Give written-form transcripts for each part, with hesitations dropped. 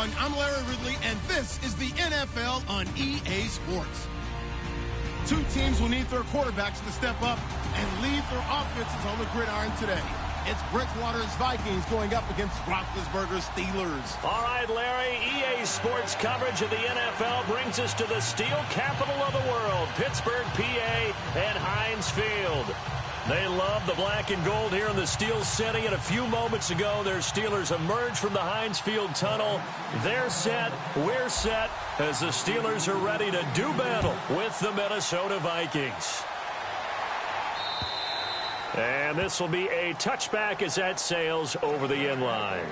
everyone. I'm Larry Ridley, and this is the NFL on EA Sports. Two teams will need their quarterbacks to step up and lead their offenses on the gridiron today. It's Bridgewater's Vikings going up against Roethlisberger's Steelers. All right, Larry, EA Sports coverage of the NFL brings us to the steel capital of the world, Pittsburgh, PA, and Heinz Field. They love the black and gold here in the Steel City, and a few moments ago, their Steelers emerged from the Heinz Field tunnel. They're set, we're set, as the Steelers are ready to do battle with the Minnesota Vikings. And this will be a touchback as that sails over the end line.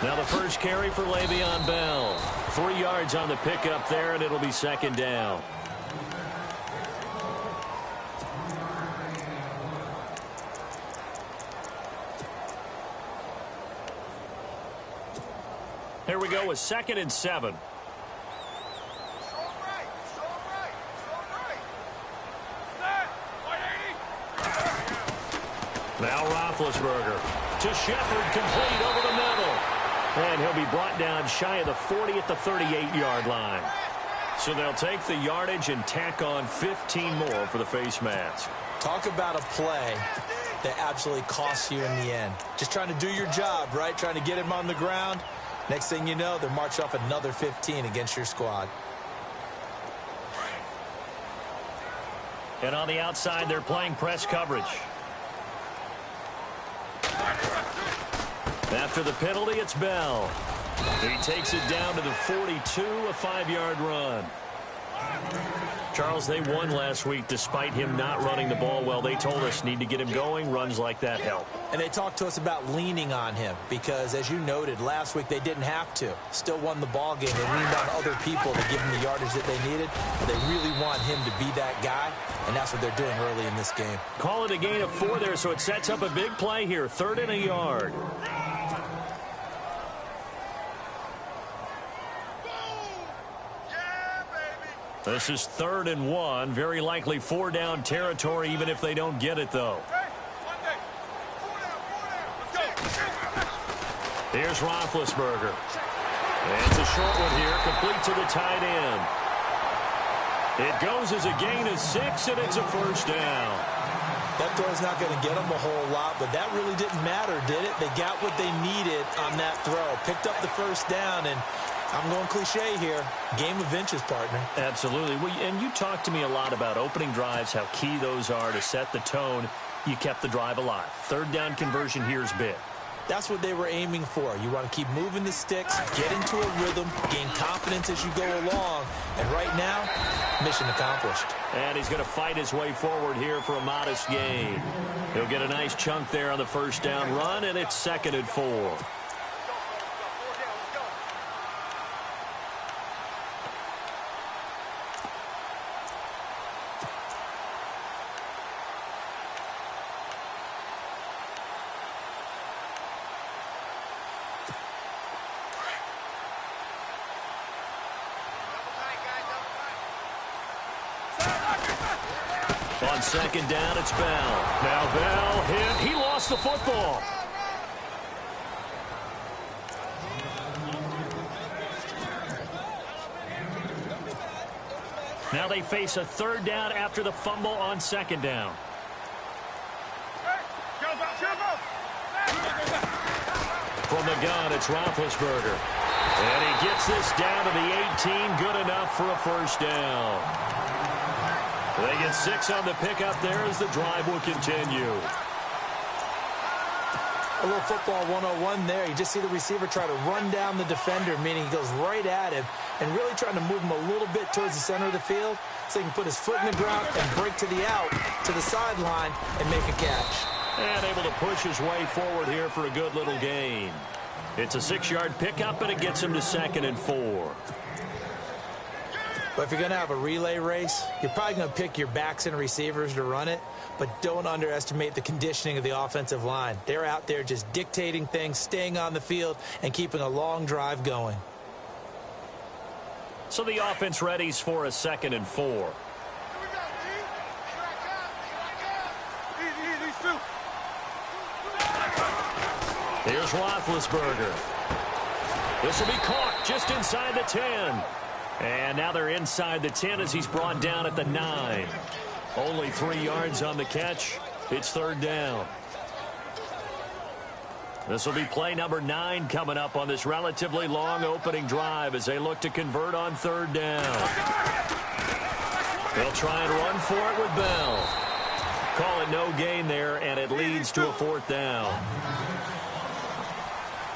Now the first carry for Le'Veon Bell. 3 yards on the pickup there, and it'll be second down. Here we go with 2nd and 7. Now Roethlisberger to Shepard, complete over the middle. And he'll be brought down shy of the 40 at the 38-yard line. So they'll take the yardage and tack on 15 more for the face mask. Talk about a play that absolutely costs you in the end. Just trying to do your job, right? Trying to get him on the ground. Next thing you know, they're marching off another 15 against your squad. And on the outside, they're playing press coverage. After the penalty, it's Bell. He takes it down to the 42, a 5-yard run. Charles, they won last week despite him not running the ball well. They told us need to get him going. Runs like that help. And they talked to us about leaning on him because, as you noted, last week they didn't have to. Still won the ball game. They leaned on other people to give him the yardage that they needed. But they really want him to be that guy, and that's what they're doing early in this game. Call it a gain of 4 there, so it sets up a big play here. 3rd and a yard. This is 3rd and 1. Very likely 4-down territory, even if they don't get it, though. Here's Roethlisberger. And it's a short one here, complete to the tight end. It goes as a gain of 6, and it's a first down. That throw's not going to get them a whole lot, but that really didn't matter, did it? They got what they needed on that throw. Picked up the first down, and I'm going cliche here. Game of inches, partner. Absolutely. Well, and you talked to me a lot about opening drives, how key those are to set the tone. You kept the drive alive. 3rd down conversion here is big. That's what they were aiming for. You want to keep moving the sticks, get into a rhythm, gain confidence as you go along. And right now, mission accomplished. And he's going to fight his way forward here for a modest gain. He'll get a nice chunk there on the first down run, and it's 2nd and 4. On 2nd down, it's Bell. Now Bell hit. He lost the football. Now they face a 3rd down after the fumble on 2nd down. From the gun, it's Roethlisberger. And he gets this down to the 18. Good enough for a first down. They get 6 on the pickup there as the drive will continue. A little football 101 there. You just see the receiver try to run down the defender, meaning he goes right at him and really trying to move him a little bit towards the center of the field so he can put his foot in the ground and break to the out, to the sideline, and make a catch. And able to push his way forward here for a good little gain. It's a 6-yard pickup, and it gets him to 2nd and 4. But if you're going to have a relay race, you're probably going to pick your backs and receivers to run it, but don't underestimate the conditioning of the offensive line. They're out there just dictating things, staying on the field, and keeping a long drive going. So the offense readies for a 2nd and 4. Here's Roethlisberger. This will be caught just inside the 10. And now they're inside the 10 as he's brought down at the 9. Only 3 yards on the catch. It's 3rd down. This will be play number 9 coming up on this relatively long opening drive as they look to convert on 3rd down. They'll try and run for it with Bell. Call it no gain there, and it leads to a 4th down.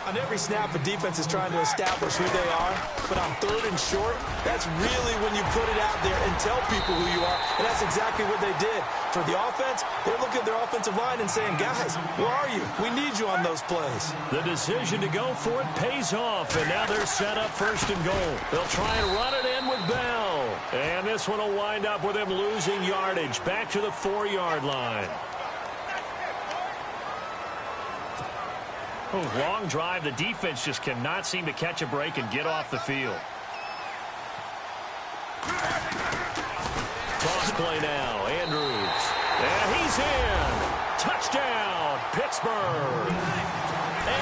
On every snap, a defense is trying to establish who they are, but on 3rd and short, that's really when you put it out there and tell people who you are, and that's exactly what they did. For the offense, they're looking at their offensive line and saying, guys, where are you? We need you on those plays. The decision to go for it pays off, and now they're set up 1st and goal. They'll try and run it in with Bell, and this one will wind up with him losing yardage back to the 4-yard line. Oh, long drive. The defense just cannot seem to catch a break and get off the field. Toss play now. Andrews. And he's in. Touchdown, Pittsburgh.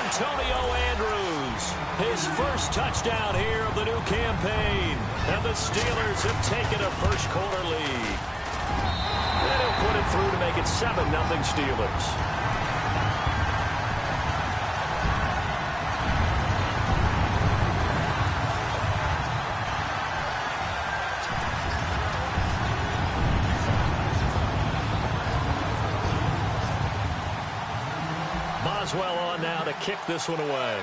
Antonio Andrews. His first touchdown here of the new campaign. And the Steelers have taken a first-quarter lead. And he'll put it through to make it 7-0 Steelers. Boswell on now to kick this one away.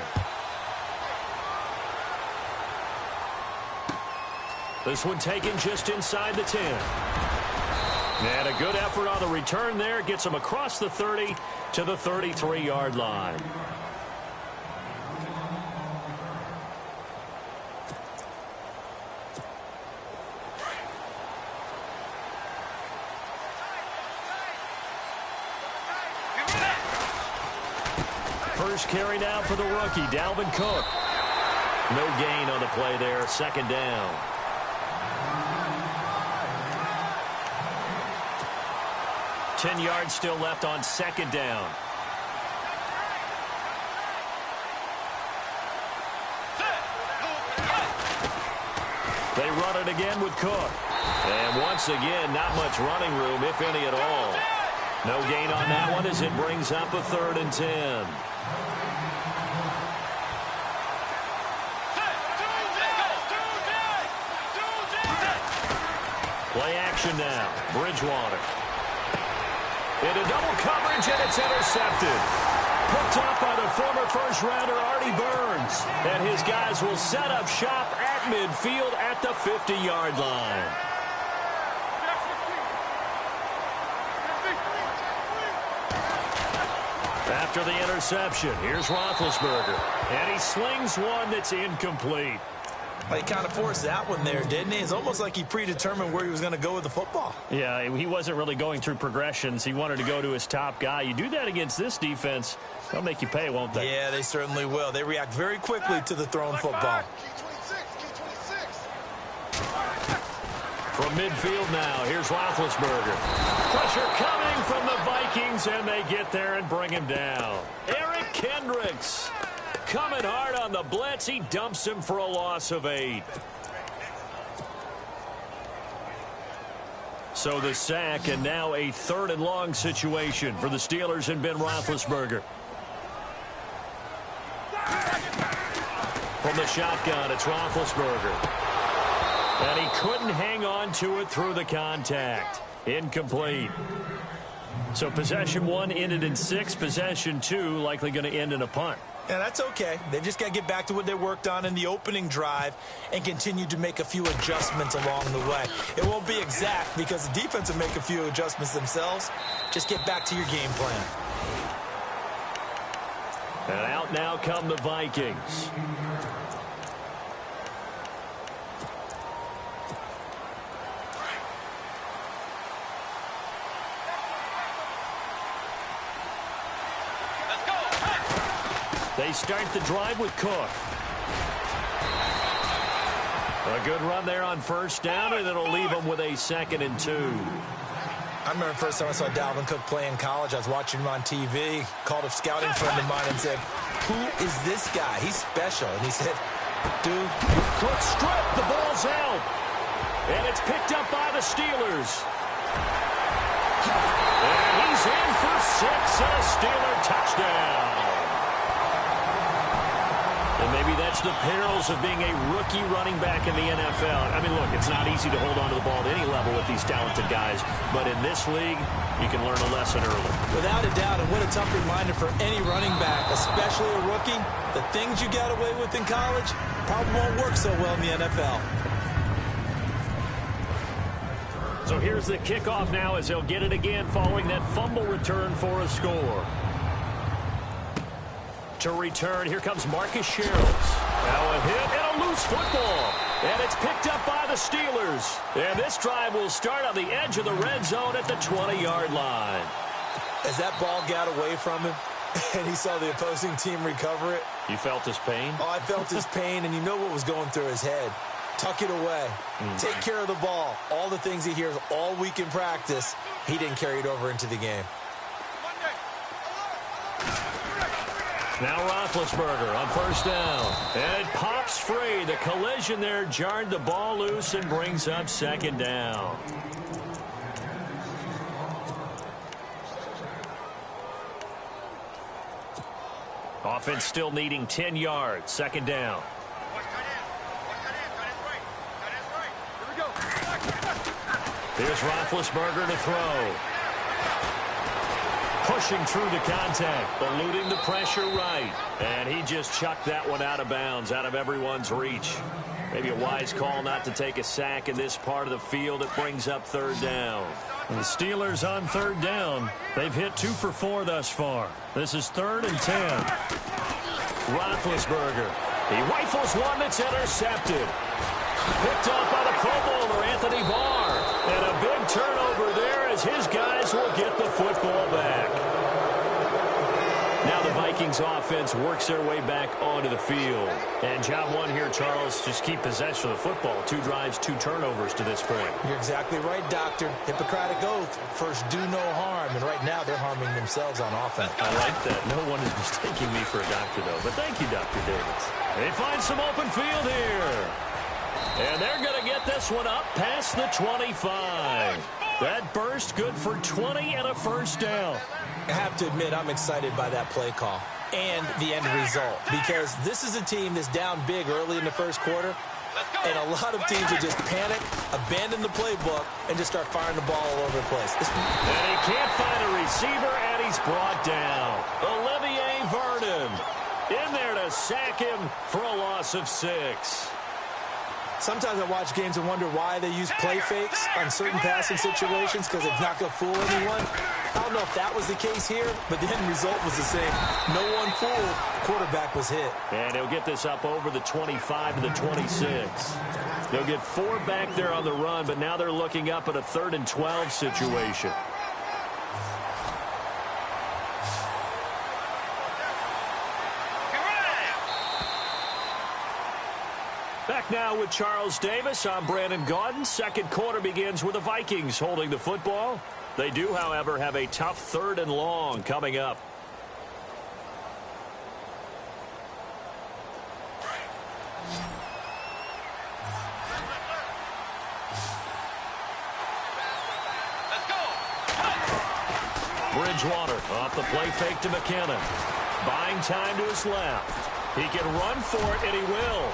This one taken just inside the 10. And a good effort on the return there. Gets him across the 30 to the 33-yard line. First carry now for the rookie, Dalvin Cook. No gain on the play there, 2nd down. Ten yards still left on 2nd down. They run it again with Cook. And once again, not much running room, if any at all. No gain on that one as it brings up a 3rd and 10. Play action now. Bridgewater. Into double coverage, and it's intercepted. Picked up by the former first-rounder Artie Burns. And his guys will set up shop at midfield at the 50-yard line. After the interception, here's Roethlisberger. And he slings one that's incomplete. He kind of forced that one there, didn't he? It's almost like he predetermined where he was going to go with the football. Yeah, he wasn't really going through progressions. He wanted to go to his top guy. You do that against this defense, they'll make you pay, won't they? Yeah, they certainly will. They react very quickly to the thrown football. From midfield now, here's Roethlisberger. Pressure coming from the Vikings, and they get there and bring him down. Eric Kendricks coming hard on the blitz. He dumps him for a loss of 8. So the sack, and now a 3rd and long situation for the Steelers and Ben Roethlisberger. From the shotgun, it's Roethlisberger. And he couldn't hang on to it through the contact. Incomplete. So possession 1 ended in 6. Possession 2 likely going to end in a punt. Yeah, that's okay. They've just got to get back to what they worked on in the opening drive and continue to make a few adjustments along the way. It won't be exact because the defense will make a few adjustments themselves. Just get back to your game plan. And out now come the Vikings. They start the drive with Cook. A good run there on first down, and it'll leave them with a 2nd and 2. I remember the first time I saw Dalvin Cook play in college. I was watching him on TV, called a scouting friend of mine and said, "Who is this guy? He's special." And he said, "Dude." Cook stripped. The ball's out. And it's picked up by the Steelers. And he's in for 6 and a Steeler touchdown. And maybe that's the perils of being a rookie running back in the NFL. I mean, look, it's not easy to hold on to the ball at any level with these talented guys. But in this league, you can learn a lesson early. Without a doubt, and what a tough reminder for any running back, especially a rookie. The things you got away with in college probably won't work so well in the NFL. So here's the kickoff now as they'll get it again following that fumble return for a score. To return, here comes Marcus Sherrills. Now a hit and a loose football. And it's picked up by the Steelers. And this drive will start on the edge of the red zone at the 20-yard line. As that ball got away from him and he saw the opposing team recover it. You felt his pain? Oh, I felt his pain, and you know what was going through his head. Tuck it away. Take care of the ball. All the things he hears all week in practice, he didn't carry it over into the game. Now Roethlisberger on first down. And it pops free. The collision there jarred the ball loose and brings up 2nd down. Offense still needing 10 yards. 2nd down. Here's Roethlisberger to throw. Pushing through the contact, eluding the pressure right. And he just chucked that one out of bounds, out of everyone's reach. Maybe a wise call not to take a sack in this part of the field. It brings up 3rd down. And the Steelers on 3rd down. They've hit 2 for 4 thus far. This is 3rd and 10. Roethlisberger. He rifles one that's intercepted. Picked off by the Pro Bowler, Anthony Barr. And a big turnover there as his guys will get the football back. Now the Vikings offense works their way back onto the field. And job one here, Charles, just keep possession of the football. 2 drives, 2 turnovers to this point. You're exactly right, Doctor. Hippocratic oath, first do no harm. And right now they're harming themselves on offense. I like that. No one is mistaking me for a doctor, though. But thank you, Dr. Davis. They find some open field here. And they're going to get this one up past the 25. That burst good for 20 and a first down. I have to admit, I'm excited by that play call and the end result, because this is a team that's down big early in the first quarter, and a lot of teams will just panic, abandon the playbook, and just start firing the ball all over the place. And he can't find a receiver, and he's brought down. Olivier Vernon in there to sack him for a loss of 6. Sometimes I watch games and wonder why they use play fakes on certain passing situations, because it's not going to fool anyone. I don't know if that was the case here, but the end result was the same. No one fooled. Quarterback was hit. And he'll get this up over the 25 to the 26. They'll get 4 back there on the run, but now they're looking up at a 3rd and 12 situation. Back now with Charles Davis. I'm Brandon Gaudin. Second quarter begins with the Vikings holding the football. They do, however, have a tough 3rd and long coming up. Bridgewater off the play fake to McKinnon. Buying time to his left. He can run for it, and he will.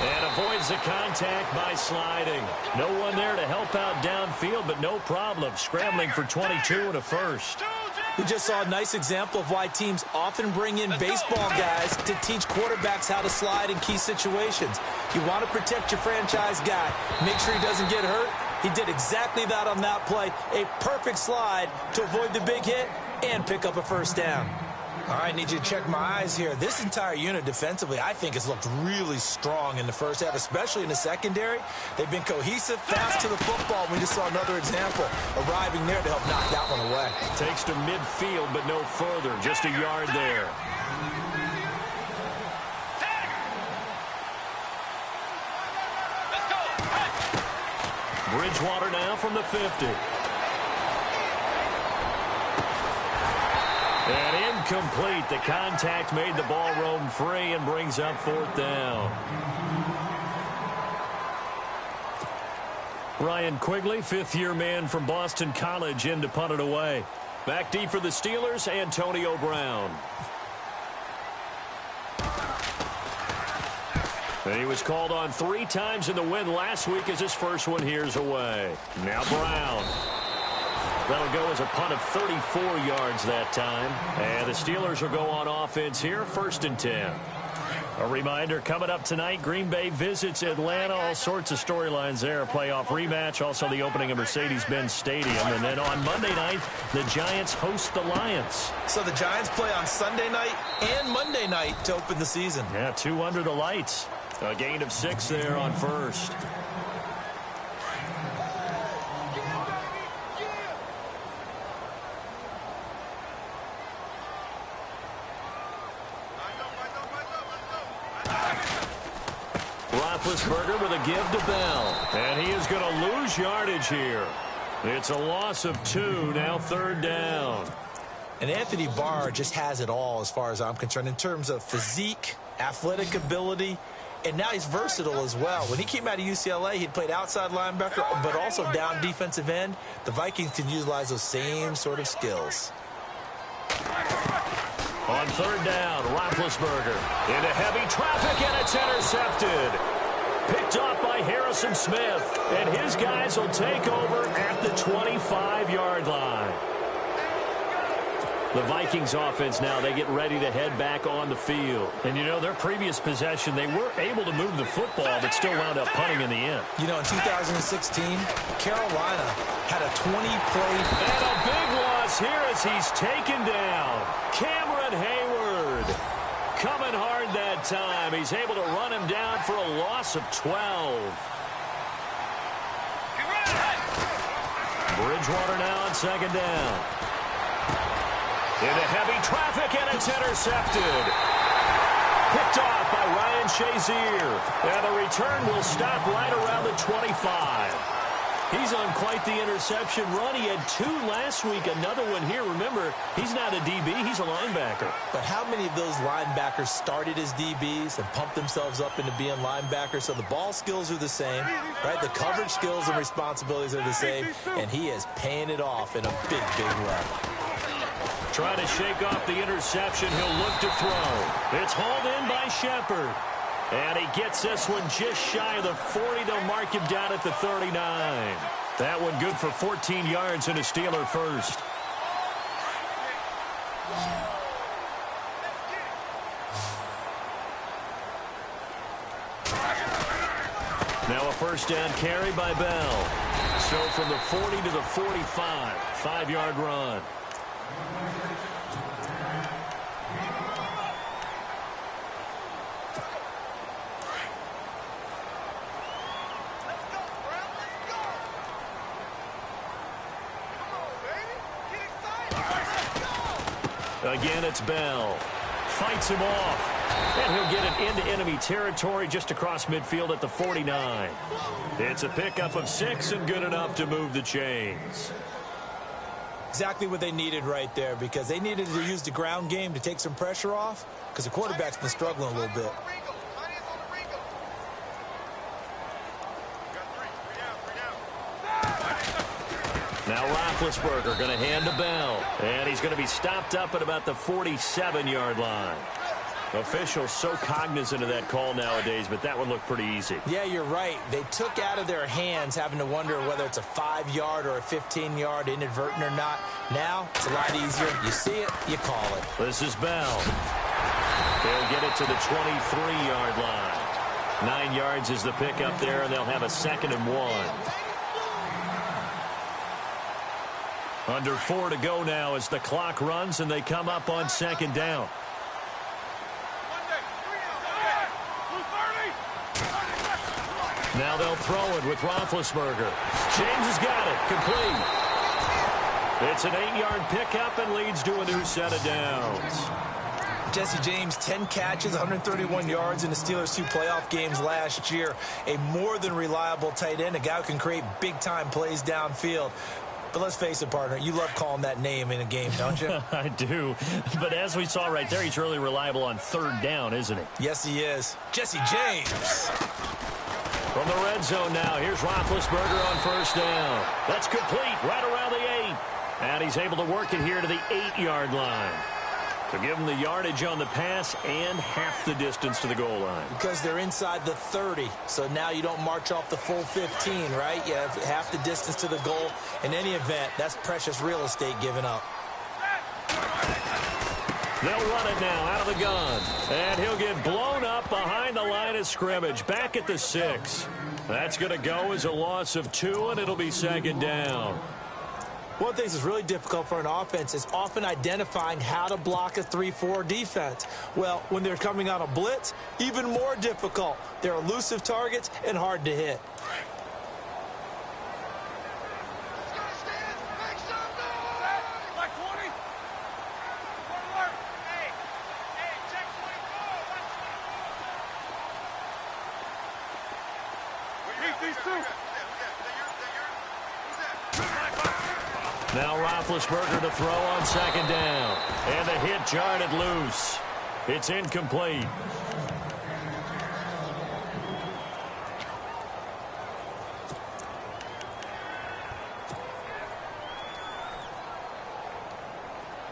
And avoids the contact by sliding. No one there to help out downfield, but no problem. Scrambling for 22 and a first. We just saw a nice example of why teams often bring in baseball guys to teach quarterbacks how to slide in key situations. You want to protect your franchise guy. Make sure he doesn't get hurt. He did exactly that on that play. A perfect slide to avoid the big hit and pick up a first down. All right, need you to check my eyes here. This entire unit defensively, I think, has looked really strong in the first half, especially in the secondary. They've been cohesive, fast to the football. We just saw another example arriving there to help knock that one away. Takes to midfield, but no further. Just a yard there. Bridgewater now from the 50. And incomplete. The contact made the ball roam free and brings up 4th down. Ryan Quigley, 5th-year man from Boston College, in to punt it away. Back deep for the Steelers, Antonio Brown. And he was called on 3 times in the win last week as his first one here's away. Now Brown. That'll go as a punt of 34 yards that time. And the Steelers will go on offense here, 1st and 10. A reminder, coming up tonight, Green Bay visits Atlanta. All sorts of storylines there. A playoff rematch, also the opening of Mercedes-Benz Stadium. And then on Monday night, the Giants host the Lions. So the Giants play on Sunday night and Monday night to open the season. Yeah, 2 under the lights. A gain of 6 there on 1st. Roethlisberger with a give to Bell. And he is going to lose yardage here. It's a loss of 2, now 3rd down. And Anthony Barr just has it all as far as I'm concerned in terms of physique, athletic ability, and now he's versatile as well. When he came out of UCLA, he'd played outside linebacker, but also down defensive end. The Vikings can utilize those same sort of skills. On 3rd down, Roethlisberger into heavy traffic, and it's intercepted. Picked off by Harrison Smith, and his guys will take over at the 25-yard line. The Vikings offense now, they get ready to head back on the field. And, you know, their previous possession, they were able to move the football, but still wound up punting in the end. You know, in 2016, Carolina had a 20-play. And a big loss here as he's taken down. Cameron Hayward coming hard that time. He's able to run him down for a loss of 12. Bridgewater now on 2nd down. Into heavy traffic, and it's intercepted. Picked off by Ryan Shazier. And the return will stop right around the 25. He's on quite the interception run. He had 2 last week, another one here. Remember, he's not a DB, he's a linebacker. But how many of those linebackers started as DBs and pumped themselves up into being linebackers? So the ball skills are the same, right? The coverage skills and responsibilities are the same, and he is paying it off in a big, big way. Trying to shake off the interception. He'll look to throw. It's hauled in by Shepard. And he gets this one just shy of the 40. They'll mark him down at the 39. That one good for 14 yards and a Steeler first. Now a 1st down carry by Bell. So from the 40 to the 45. 5-yard run. Again, it's Bell. Fights him off. And he'll get it into enemy territory just across midfield at the 49. It's a pickup of 6 and good enough to move the chains. Exactly what they needed right there, because they needed to use the ground game to take some pressure off, because the quarterback's been struggling a little bit. Now Roethlisberger going to hand to Bell. And he's going to be stopped up at about the 47-yard line. Officials so cognizant of that call nowadays, but that one looked pretty easy. Yeah, you're right. They took out of their hands having to wonder whether it's a 5-yard or a 15-yard inadvertent or not. Now, it's a lot easier. You see it, you call it. This is Bell. They'll get it to the 23-yard line. 9 yards is the pickup there, and they'll have a 2nd and 1. Under 4 to go now as the clock runs, and they come up on 2nd down. Now they'll throw it with Roethlisberger. James has got it. Complete. It's an 8-yard pickup and leads to a new set of downs. Jesse James, 10 catches, 131 yards in the Steelers' 2 playoff games last year. A more than reliable tight end, a guy who can create big-time plays downfield. But let's face it, partner, you love calling that name in a game, don't you? I do. But as we saw right there, he's really reliable on third down, isn't he? Yes, he is. Jesse James. From the red zone now, here's Roethlisberger on first down. That's complete right around the 8. And he's able to work it here to the 8-yard line. To give him the yardage on the pass and half the distance to the goal line. Because they're inside the 30, so now you don't march off the full 15, right? You have half the distance to the goal. In any event, that's precious real estate given up. They'll run it now out of the gun. And he'll get blown up behind the line of scrimmage. Back at the 6. That's going to go as a loss of 2, and it'll be second down. One of the things that's really difficult for an offense is often identifying how to block a 3-4 defense. Well, when they're coming on a blitz, even more difficult. They're elusive targets and hard to hit. Now Roethlisberger to throw on second down. And the hit jarred it loose. It's incomplete.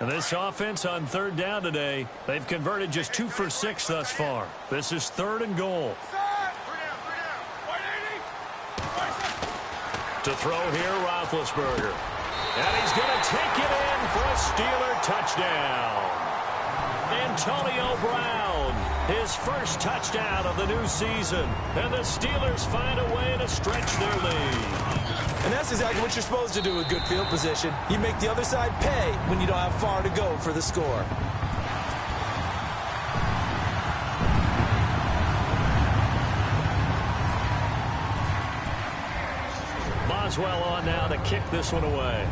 And this offense on third down today, they've converted just 2 for 6 thus far. This is 3rd and goal. To throw here, Roethlisberger. And he's going to take it in for a Steeler touchdown. Antonio Brown, his first touchdown of the new season. And the Steelers find a way to stretch their lead. And that's exactly what you're supposed to do with good field position. You make the other side pay when you don't have far to go for the score. Boswell on now to kick this one away.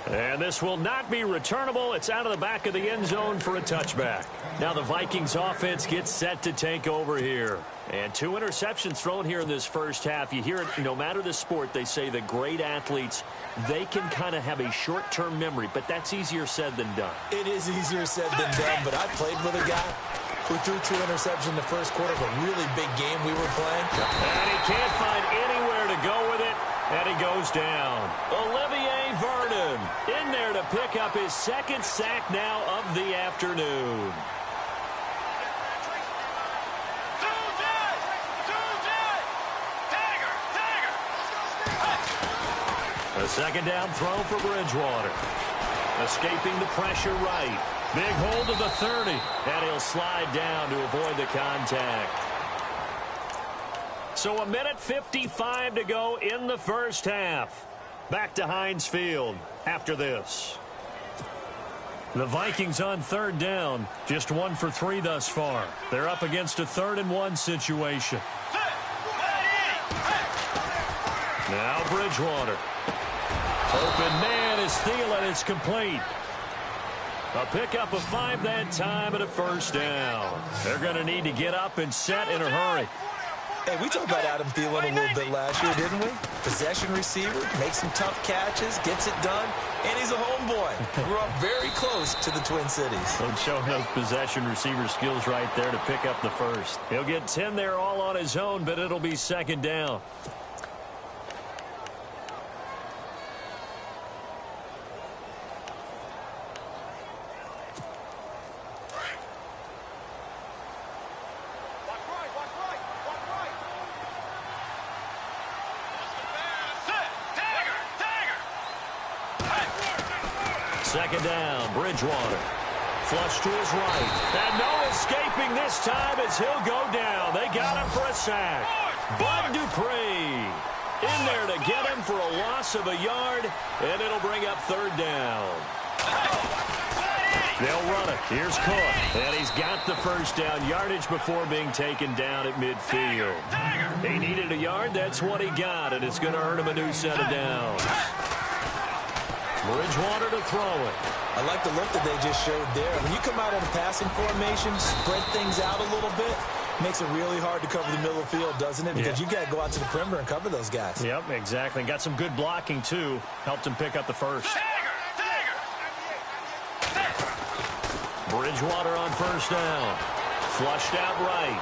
And this will not be returnable. It's out of the back of the end zone for a touchback. Now the Vikings offense gets set to take over here. And 2 interceptions thrown here in this first half. You hear it, no matter the sport, they say that great athletes, they can kind of have a short-term memory, but that's easier said than done. It is easier said than done, but I played with a guy who threw 2 interceptions in the first quarter of a really big game we were playing. And he can't find anywhere to go with it, and he goes down. Olivier Vernon in there to pick up his 2nd sack now of the afternoon. A second down throw for Bridgewater. Escaping the pressure right. Big hold of the 30. And he'll slide down to avoid the contact. So 1:55 to go in the first half. Back to Heinz Field after this. The Vikings on third down. Just 1 for 3 thus far. They're up against a 3rd and 1 situation. Now Bridgewater. Open man is Thielen. It's complete. A pickup of 5 that time and a first down. They're going to need to get up and set in a hurry. Hey, we talked about Adam Thielen a little bit last year, didn't we? Possession receiver, makes some tough catches, gets it done, and he's a homeboy. Grew up very close to the Twin Cities. Don't show those possession receiver skills right there to pick up the first. He'll get 10 there all on his own, but it'll be second down. Second down, Bridgewater. Flush to his right. And no escaping this time as he'll go down. They got him for a sack. Bud Dupree in there to get him for a loss of a yard, and it'll bring up third down. They'll run it. Here's Cook, and he's got the first down yardage before being taken down at midfield. He needed a yard. That's what he got, and it's going to earn him a new set of downs. Bridgewater to throw it. I like the look that they just showed there. When you come out of the passing formation, spread things out a little bit, makes it really hard to cover the middle of the field, doesn't it? Because you got to go out to the perimeter and cover those guys. Yep, exactly. Got some good blocking, too. Helped him pick up the first. Bridgewater on first down. Flushed out right.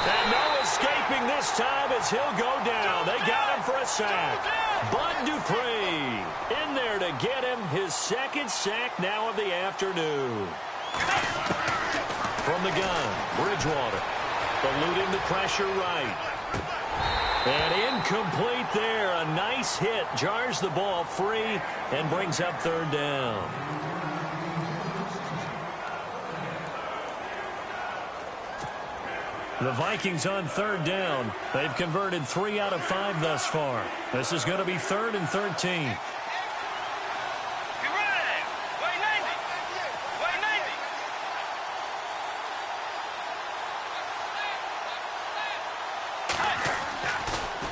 And no escaping this time as he'll go down. They got him for a sack. Bud Dupree in there to get him his second sack now of the afternoon. From the gun, Bridgewater eluding the pressure right. And incomplete there. A nice hit. Jars the ball free and brings up third down. The Vikings on third down. They've converted 3 out of 5 thus far. This is going to be 3rd and 13.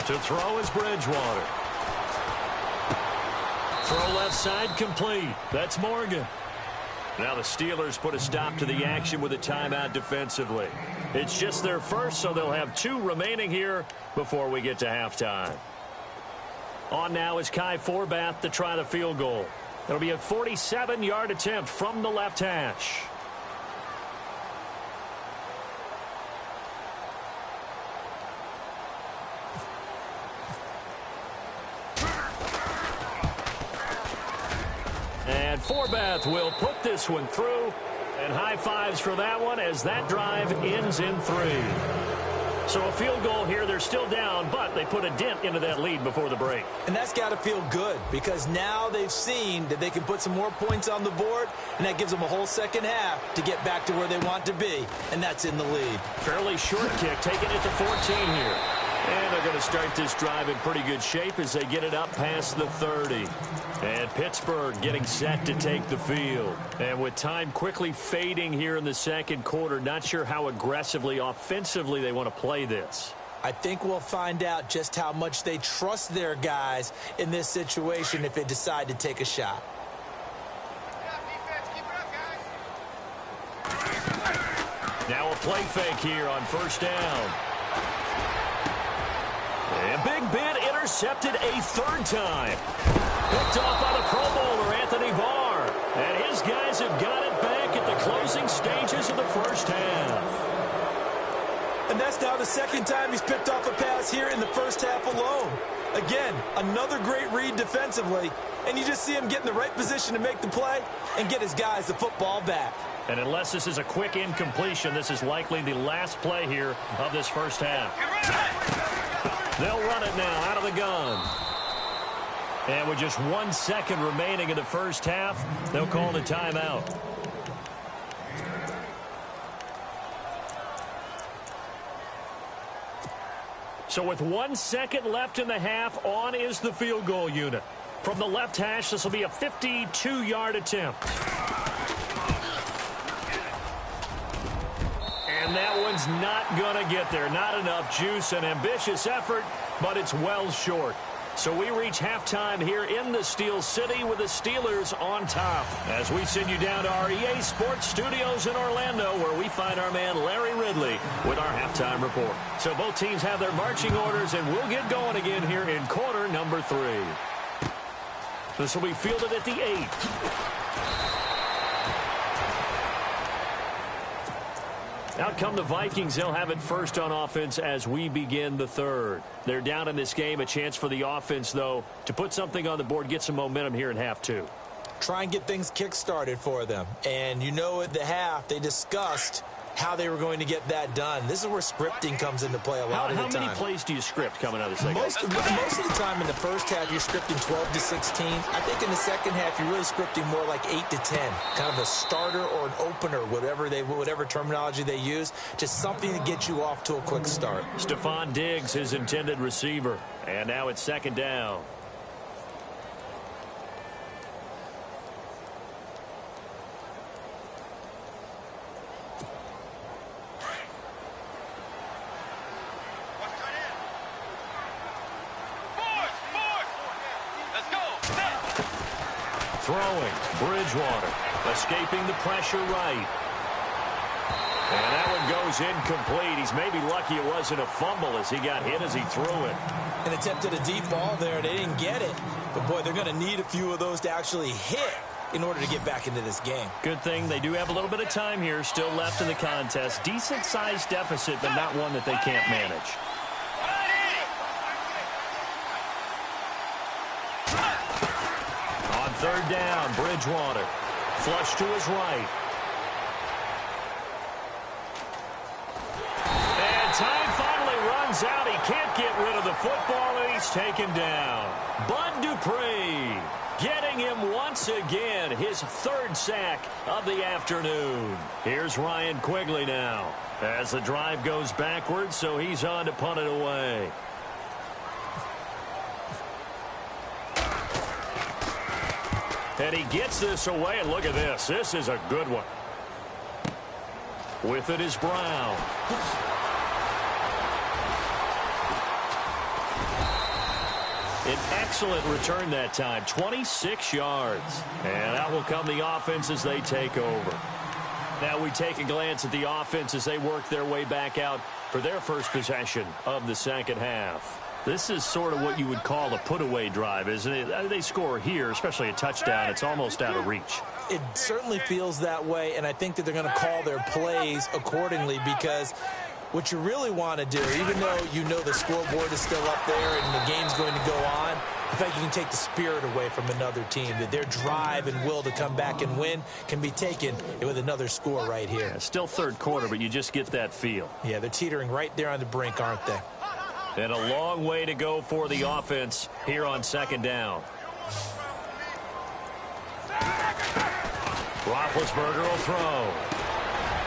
To throw is Bridgewater. Throw left side complete. That's Morgan. Now the Steelers put a stop to the action with a timeout defensively. It's just their first, so they'll have 2 remaining here before we get to halftime. On now is Kai Forbath to try the field goal. It'll be a 47-yard attempt from the left hash. And Forbath will put this one through. And high fives for that one as that drive ends in 3. So a field goal here. They're still down, but they put a dent into that lead before the break. And that's got to feel good because now they've seen that they can put some more points on the board, and that gives them a whole second half to get back to where they want to be, and that's in the lead. Fairly short kick, taking it to 14 here. And they're going to start this drive in pretty good shape as they get it up past the 30. And Pittsburgh getting set to take the field. And with time quickly fading here in the second quarter, not sure how aggressively, offensively they want to play this. I think we'll find out just how much they trust their guys in this situation if they decide to take a shot. Now a play fake here on first down. And Big Ben intercepted a 3rd time. Picked off by the Pro Bowler, Anthony Barr. And his guys have got it back at the closing stages of the first half. And that's now the 2nd time he's picked off a pass here in the first half alone. Again, another great read defensively. And you just see him get in the right position to make the play and get his guys the football back. And unless this is a quick incompletion, this is likely the last play here of this first half. They'll run it now out of the gun. And with just 1 second remaining in the first half, they'll call the timeout. So with 1 second left in the half, on is the field goal unit. From the left hash, this will be a 52-yard attempt. And that one's not going to get there. Not enough juice. An ambitious effort, but it's well short. So we reach halftime here in the Steel City with the Steelers on top. As we send you down to our EA Sports Studios in Orlando, where we find our man Larry Ridley with our halftime report. So both teams have their marching orders, and we'll get going again here in quarter number 3. This will be fielded at the 8. Out come the Vikings. They'll have it first on offense as we begin the 3rd. They're down in this game. A chance for the offense, though, to put something on the board, get some momentum here in half 2. Try and get things kick-started for them. And you know at the half, they discussed how they were going to get that done. This is where scripting comes into play a lot of the time. How many plays do you script coming out of the second? Most of the time in the first half, you're scripting 12 to 16. I think in the second half, you're really scripting more like 8 to 10. Kind of a starter or an opener, whatever terminology they use. Just something to get you off to a quick start. Stephon Diggs, his intended receiver. And now it's 2nd down. Throwing, Bridgewater, escaping the pressure right. And that one goes incomplete. He's maybe lucky it wasn't a fumble as he got hit as he threw it. And attempted a deep ball there. They didn't get it. But, boy, they're going to need a few of those to actually hit in order to get back into this game. Good thing they do have a little bit of time here still left in the contest. Decent-sized deficit, but not one that they can't manage. On third down, Bridgewater. Flush to his right. And time finally runs out. He can't get rid of the football, and he's taken down. Bud Dupree getting him once again, his third sack of the afternoon. Here's Ryan Quigley now as the drive goes backwards, so he's on to punt it away. And he gets this away, and look at this. This is a good one. With it is Brown. An excellent return that time, 26 yards. And that will come the offense as they take over. Now we take a glance at the offense as they work their way back out for their first possession of the second half. This is sort of what you would call a put-away drive, isn't it? They score here, especially a touchdown. It's almost out of reach. It certainly feels that way, and I think that they're going to call their plays accordingly because what you really want to do, even though you know the scoreboard is still up there and the game's going to go on, I think you can take the spirit away from another team, that their drive and will to come back and win can be taken with another score right here. Yeah, still third quarter, but you just get that feel. Yeah, they're teetering right there on the brink, aren't they? And a long way to go for the offense here on second down. Roethlisberger will throw.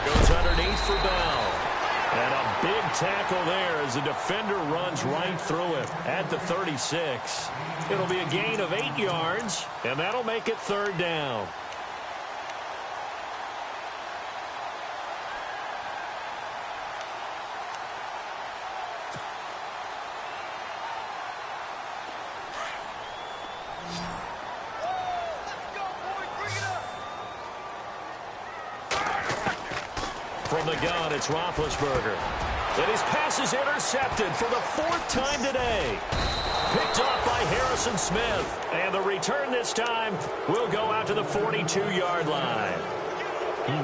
Goes underneath for Bell. And a big tackle there as the defender runs right through him at the 36. It'll be a gain of 8 yards, and that'll make it third down. From the gun, it's Roethlisberger. And his pass is intercepted for the fourth time today. Picked off by Harrison Smith. And the return this time will go out to the 42-yard line.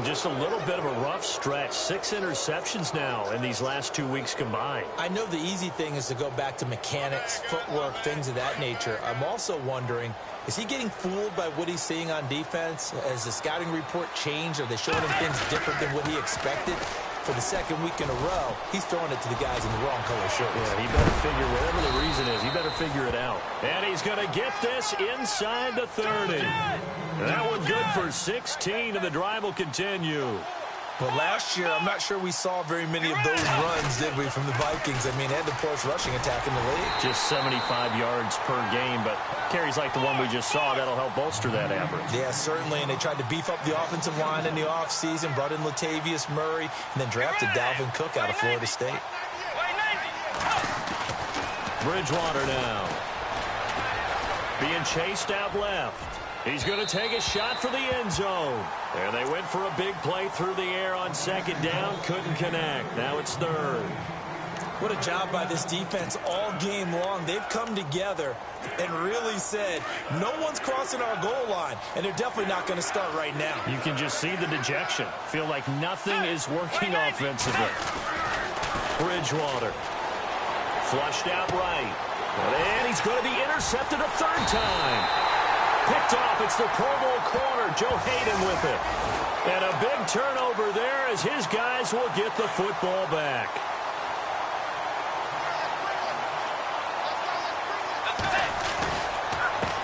Just a little bit of a rough stretch. 6 interceptions now in these last 2 weeks combined. I know the easy thing is to go back to mechanics, footwork, things of that nature. I'm also wondering, is he getting fooled by what he's seeing on defense? Has the scouting report changed? Are they showing him things different than what he expected? For the second week in a row, he's throwing it to the guys in the wrong color shirts. Yeah, he better figure, whatever the reason is, he better figure it out. And he's going to get this inside the 30. That one good for 16, and the drive will continue. Well, last year, I'm not sure we saw very many of those runs, did we, from the Vikings? I mean, they had the poorest rushing attack in the league. Just 75 yards per game, but carries like the one we just saw, that'll help bolster that average. Yeah, certainly, and they tried to beef up the offensive line in the offseason, brought in Latavius Murray, and then drafted Dalvin Cook out of Florida State. Bridgewater now. Being chased out left. He's going to take a shot for the end zone. And they went for a big play through the air on second down. Couldn't connect. Now it's third. What a job by this defense all game long. They've come together and really said, no one's crossing our goal line. And they're definitely not going to start right now. You can just see the dejection. Feel like nothing is working offensively. Bridgewater. Flushed out right. And he's going to be intercepted a third time. Picked off. It's the Pro Bowl corner, Joe Hayden with it. And a big turnover there as his guys will get the football back.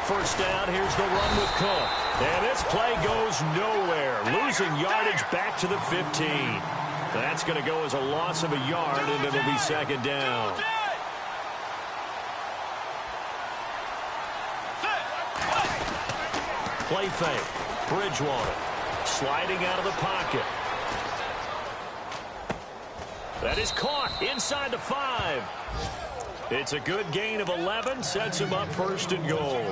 First down, here's the run with Cook. And this play goes nowhere. Losing yardage back to the 15. That's going to go as a loss of a yard, and it'll be second down. Play fake. Bridgewater sliding out of the pocket. That is caught inside the 5. It's a good gain of 11. Sets him up first and goal.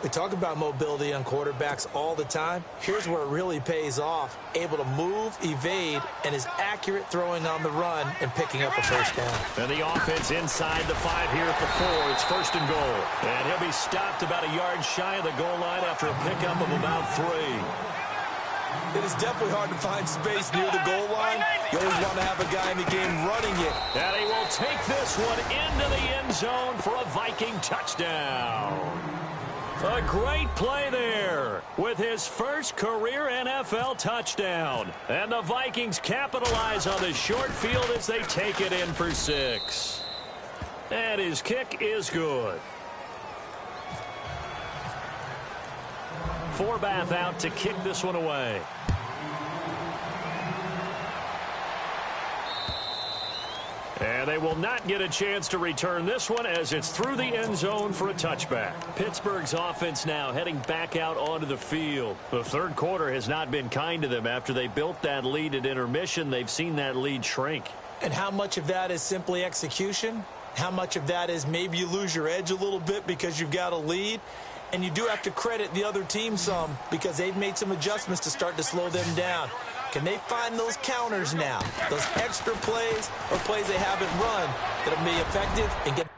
We talk about mobility on quarterbacks all the time. Here's where it really pays off. Able to move, evade, and is accurate throwing on the run and picking up a first down. And the offense inside the 5 here at the 4. It's 1st and goal. And he'll be stopped about a yard shy of the goal line after a pickup of about 3. It is definitely hard to find space near the goal line. You always want to have a guy in the game running it. And he will take this one into the end zone for a Viking touchdown. A great play there with his first career NFL touchdown. And the Vikings capitalize on the short field as they take it in for 6. And his kick is good. Forbath out to kick this one away. And they will not get a chance to return this one as it's through the end zone for a touchback. Pittsburgh's offense now heading back out onto the field. The third quarter has not been kind to them. After they built that lead at intermission, they've seen that lead shrink. And how much of that is simply execution? How much of that is maybe you lose your edge a little bit because you've got a lead? And you do have to credit the other team some because they've made some adjustments to start to slow them down. Can they find those counters now, those extra plays or plays they haven't run that'll be effective and get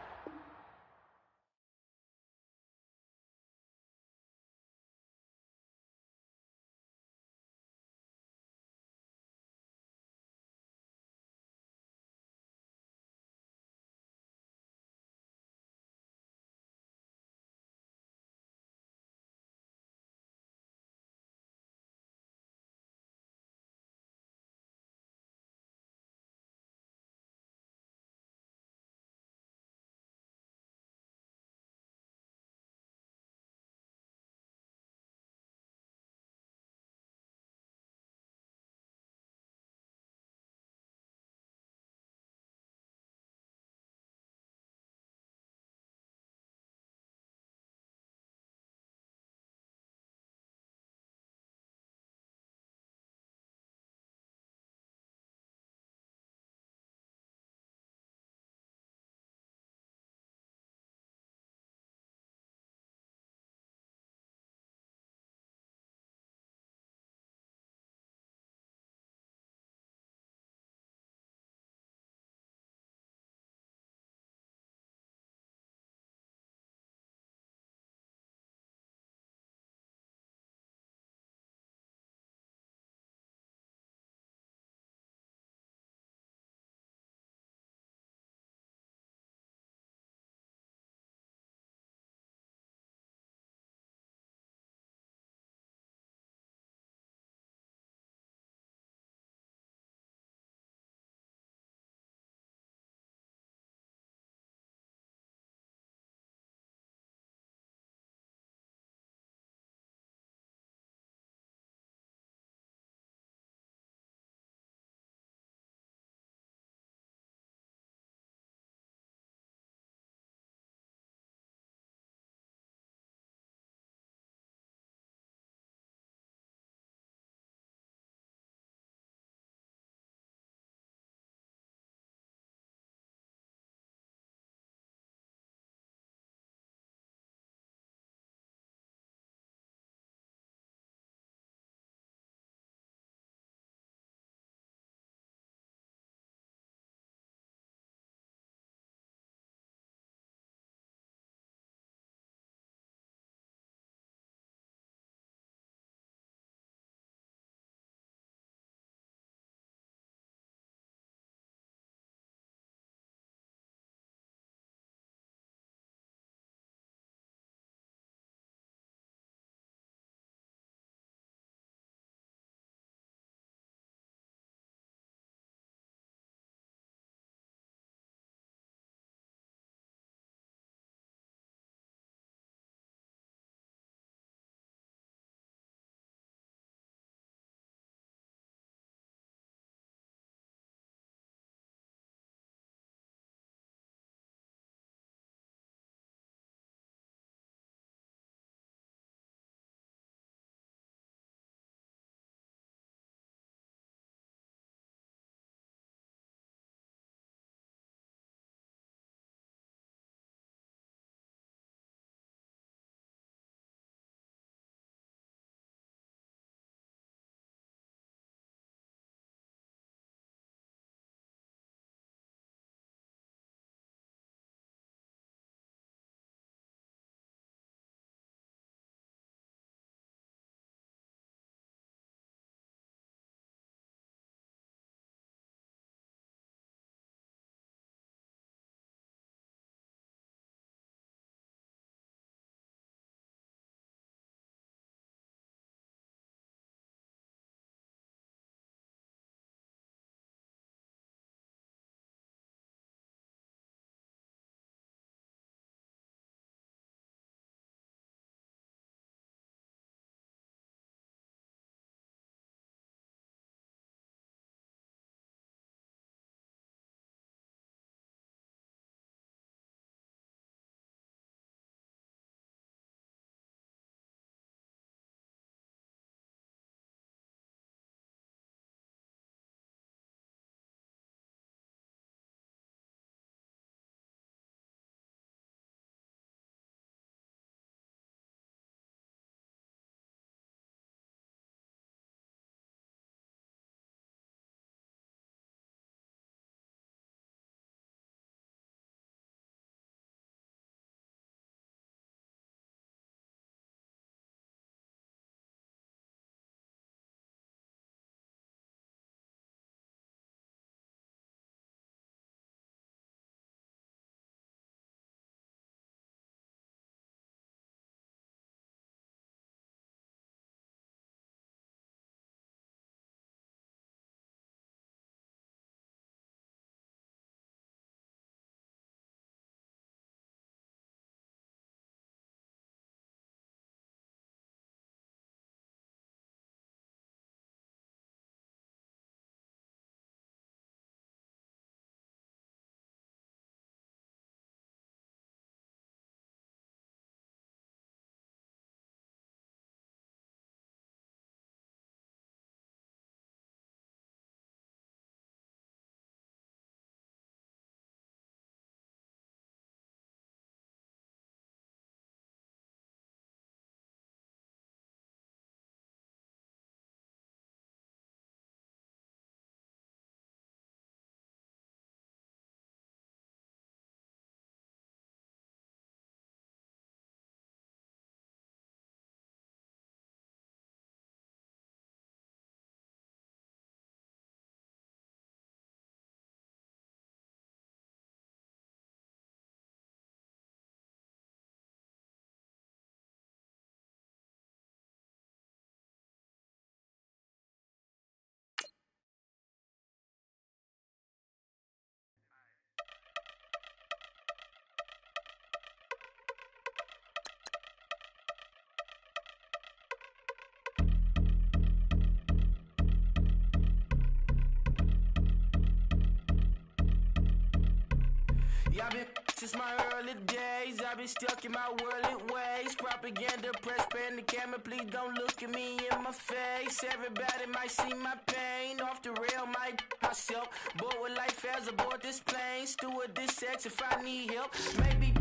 Yeah, I've been since my early days. I've been stuck in my worldly ways. Propaganda, press, pan the camera. Please don't look at me in my face. Everybody might see my pain. Off the rail, might myself. Bored with life as aboard this plane. Steward this sex if I need help. Maybe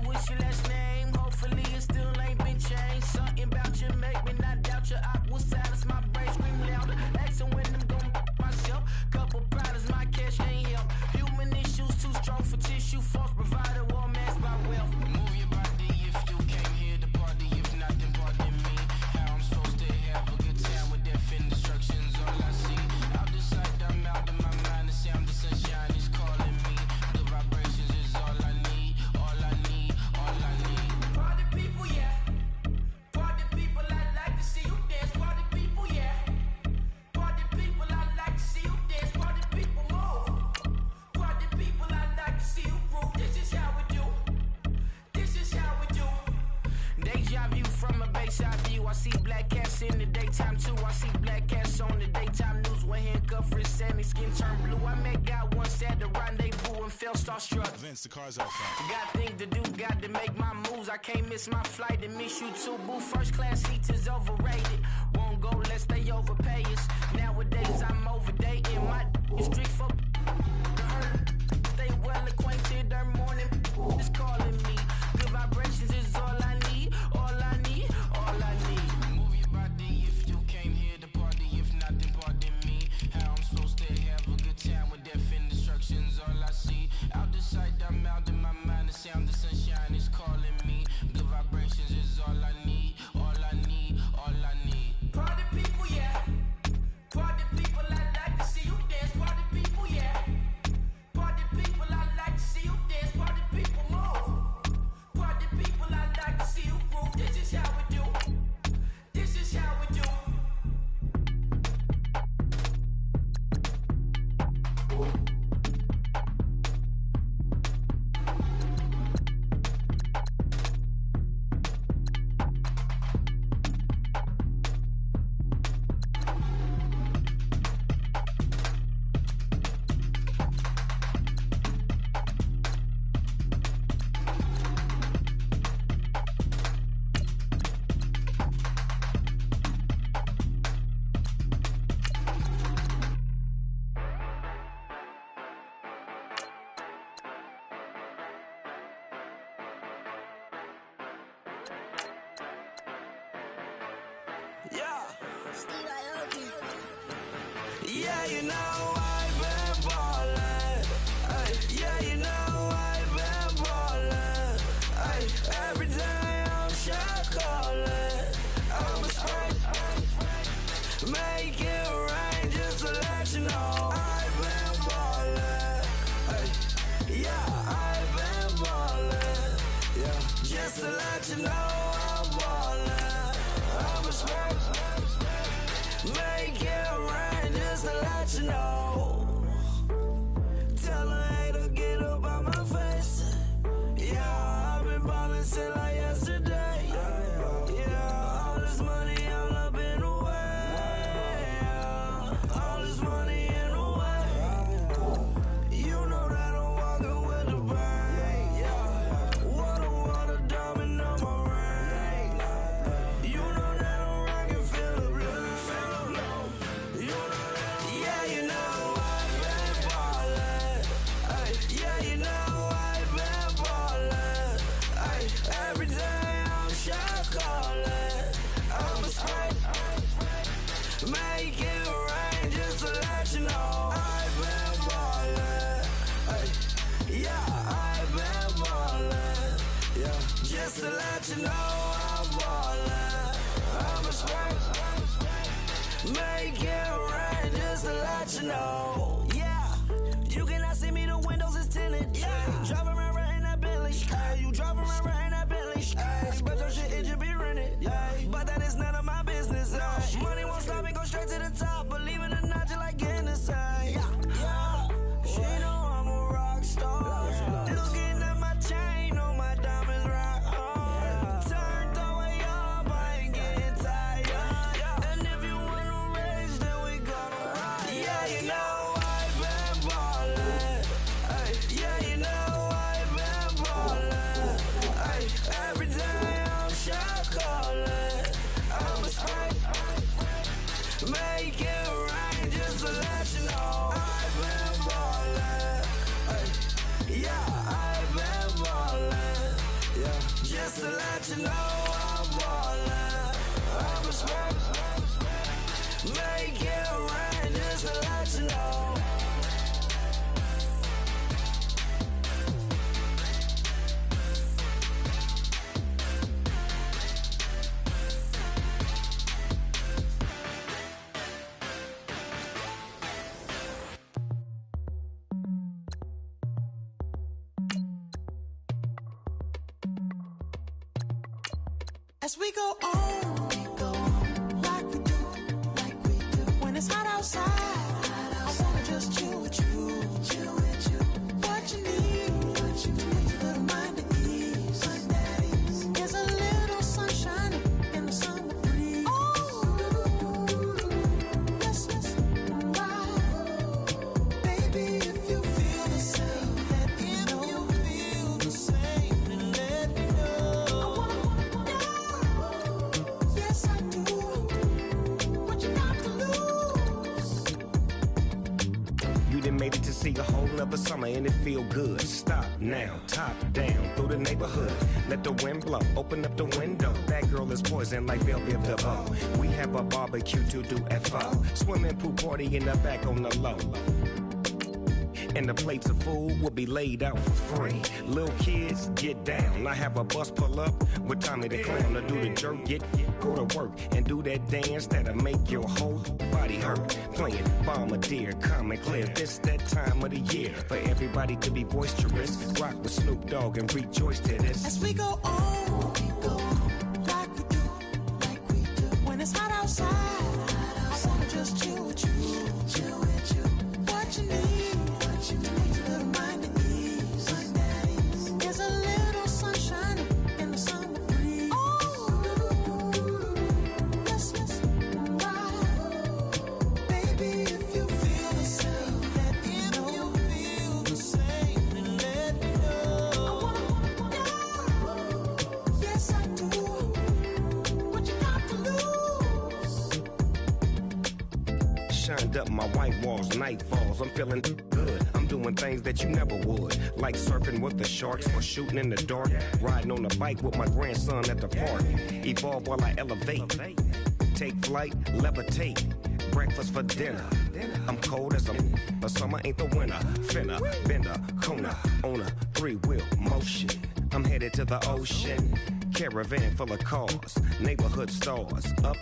what's your last name? Hopefully it still ain't been changed. Something about you make me not doubt you. I will silence my brain, scream louder. Asking when I'm gon' myself. Couple problems, my cash ain't help. Human issues too strong for tissue. False provider, war mask by wealth. Move your body if you came here to party. If not, then pardon me. How I'm supposed to have a good time with death and destruction's all I see. Out the sight, I'm out of my mind. The sound of sunshine is calling me. The vibrations is all I need. All I need, all I need. Party people, yeah. Party people, I'd like to see you dance. Party people, yeah. Party people, I'd like to see you dance. Party people, move. Party people, I'd like to see you groove. This is how we do. This is how we do. Deja view from a bayside view. I see black cats in the daytime too. I see black cats on the daytime news. When handcuffed, wrist and his skin turned blue. I met God once at the rendezvous and felt starstruck. Vince, the car's out front. Got things to do, got to make my moves. I can't miss my flight and miss you too, boo. First class seats is overrated. Won't go lest they overpay us. Nowadays I'm overdating. My is street folk. They well acquainted. Their morning is calling me. Good vibrations is all I need. All I need. All I need. Move your body if you came here to party. If not, then pardon me. How I'm supposed to have a good time with death and destruction's all I see. Out the sight, I'm out in my mind. The sound of sunshine is calling me. Good vibrations is all I need. All I need. All I need. Party people, yeah. Party people, I'd like to see you dance. Party people, yeah. Party people, I'd like to see you dance. Party people, move. Party people, I'd like to see you groove. This is how we do. This is how we do. Yeah. Yeah, you know I've been ballin'. Ay, yeah, you know I've been ballin'. Ay, every day I'm shot callin'. I'm a spray, make it rain just to let you know I've been ballin'. Ay, yeah, I've been ballin'. Yeah, just to let you know I'm ballin'. I'm a spray. Make it rain just to let you know. Tell a hater get up out my face. Yeah, I've been ballin' since like yesterday. Yeah, all this money all up in the way. All this money in the way. You know that I'm walking with the bang. Yeah, water, diamond on my ring. You know that I'm rockin', feel the blue. You know that, yeah, you know I've been ballin'. Ay, yeah, you know I've been ballin'. Ay, every day I'm shot callin'. I'm a spray, make it rain just to let you know I've been ballin'. Ay, yeah, I've been ballin'. Yeah, just to let you know I'm ballin'. I'm a spray. Make it rain just to let you know. Yeah, you cannot see me, the windows is tinted. Yeah, driving around right in that Bentley. Hey, you driving around right in that Bentley. Hey, but your shit, it should be rented. Hey, but that is none of my business. Hey, money won't stop me, go straight to the top. Believe it or not, you like getting the same. Yeah, she know I'm a rock star. Looking at my chain, on my diamonds rock hard. Turn the way up, I ain't getting tired. And if you wanna race, then we gonna ride. Yeah, you know Yeah, I've been ballin'. Yeah, just to let you know I'm ballin'. I'm a smoke. Make it rain just to let you know. As we go on, like we do. When it's hot outside, I wanna just chill with you. What you need, a little mind at ease. There's a little sunshine in the summer breeze. Oh, let's ride. Baby, if you feel the same, let me know. If you feel the same, then let me know. Yes, I do. What you got to lose? You done made it to see a whole nother summer and it feel good. Stop now, top down through the neighborhood. Let the wind blow, open up the window. That girl is poison like Belle DeVoe. We have a barbecue to do FO. Swimming pool party in the back on the low. And the plates of food will be laid out for free. Little kids, get down. I have a bus pull up with Tommy the Clown to do the jerk, go to work and do that dance that'll make your whole body hurt. Playing Bombardier, Common Clear. This that time of the year for everybody to be boisterous. Rock with Snoop Dogg and rejoice to this. As we go on, like we do. When it's hot outside, I wanna just chill with you. What you need, a little mind at ease. There's a little sunshine in the summer breeze. Oh, let's ride. Baby, if you feel the same, let me know. If you feel the same, then let me know. Yes, I do. What you got to lose? Shined up my white walls, night falls. I'm feeling good. I'm doing things that you never would, like surfing with the sharks or shooting in the dark. Riding on a bike with my grandson at the park. Evolve while I elevate. Take flight, levitate. Breakfast for dinner. I'm cold as but summer ain't the winter. Finna, bender, Kona, on a 3-wheel motion. I'm headed to the ocean. Caravan full of cars, neighborhood stars. Up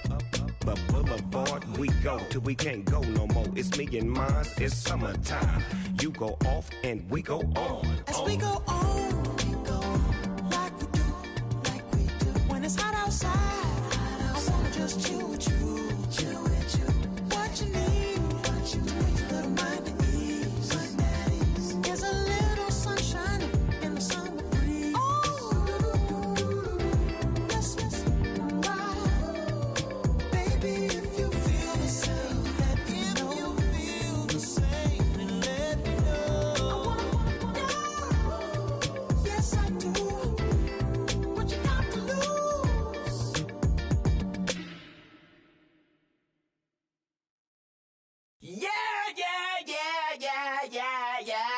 the boulevard we go till we can't go no more. It's me and mine, it's summertime. You go off and we go on. As we go on, like we do. When it's hot outside, I wanna just chill with you. What you need, a little mind at ease. There's a little sunshine in the summer breeze. Oh, let's ride. Baby, if you feel the same, let me know. If you feel the same, then let me know. Yes, I do. What you got to lose? Yeah.